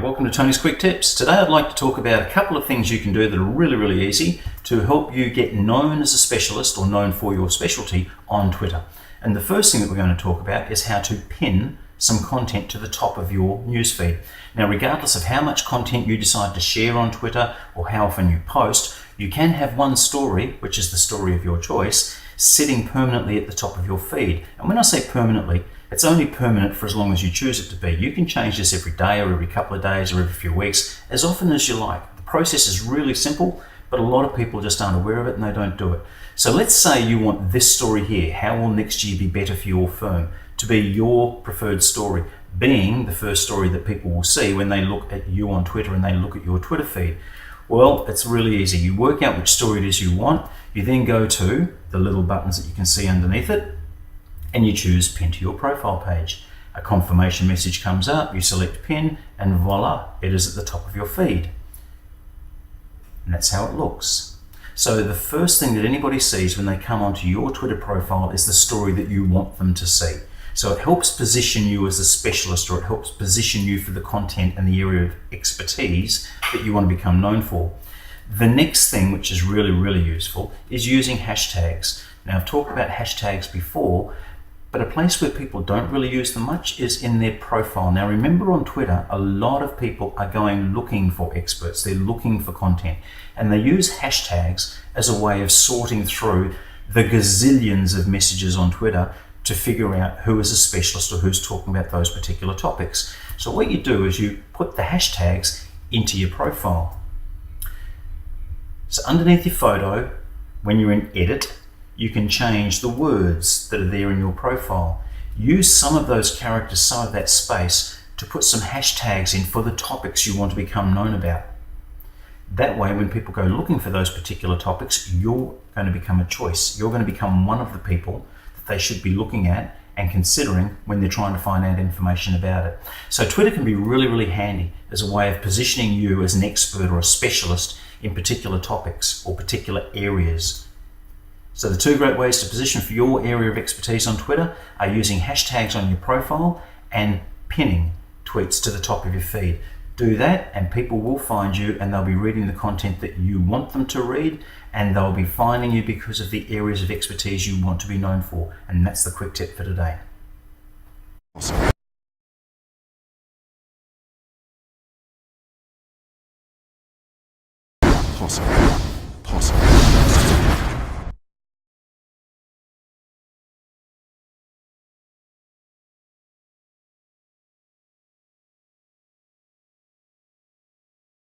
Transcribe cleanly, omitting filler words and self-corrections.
welcome to Tony's Quick Tips. Today I'd like to talk about a couple of things you can do that are really easy to help you get known as a specialist or known for your specialty on Twitter. And the first thing that we're going to talk about is how to pin some content to the top of your newsfeed. Now, regardless of how much content you decide to share on Twitter or how often you post, you can have one story, which is the story of your choice, sitting permanently at the top of your feed. And when I say permanently, it's only permanent for as long as you choose it to be. You can change this every day or every couple of days or every few weeks, as often as you like. The process is really simple, but a lot of people just aren't aware of it and they don't do it. So let's say you want this story here, how will next year be better for your firm, to be your preferred story, being the first story that people will see when they look at you on Twitter and they look at your Twitter feed. Well, it's really easy. You work out which story it is you want. You then go to the little buttons that you can see underneath it, and you choose Pin to your profile page. A confirmation message comes up, you select Pin, and voila, it is at the top of your feed. And that's how it looks. So the first thing that anybody sees when they come onto your Twitter profile is the story that you want them to see. So it helps position you as a specialist, or it helps position you for the content and the area of expertise that you want to become known for. The next thing, which is really useful, is using hashtags. Now, I've talked about hashtags before, but a place where people don't really use them much is in their profile. Now, remember, on Twitter, a lot of people are going looking for experts. They're looking for content, and they use hashtags as a way of sorting through the gazillions of messages on Twitter to figure out who is a specialist or who's talking about those particular topics. So what you do is you put the hashtags into your profile. So underneath your photo, when you're in edit, you can change the words that are there in your profile. Use some of those characters, some of that space, to put some hashtags in for the topics you want to become known about. That way, when people go looking for those particular topics, you're going to become a choice. You're going to become one of the people that they should be looking at and considering when they're trying to find out information about it. So Twitter can be really handy as a way of positioning you as an expert or a specialist in particular topics or particular areas. So the two great ways to position for your area of expertise on Twitter are using hashtags on your profile and pinning tweets to the top of your feed. Do that and people will find you, and they'll be reading the content that you want them to read, and they'll be finding you because of the areas of expertise you want to be known for. And that's the quick tip for today. Awesome.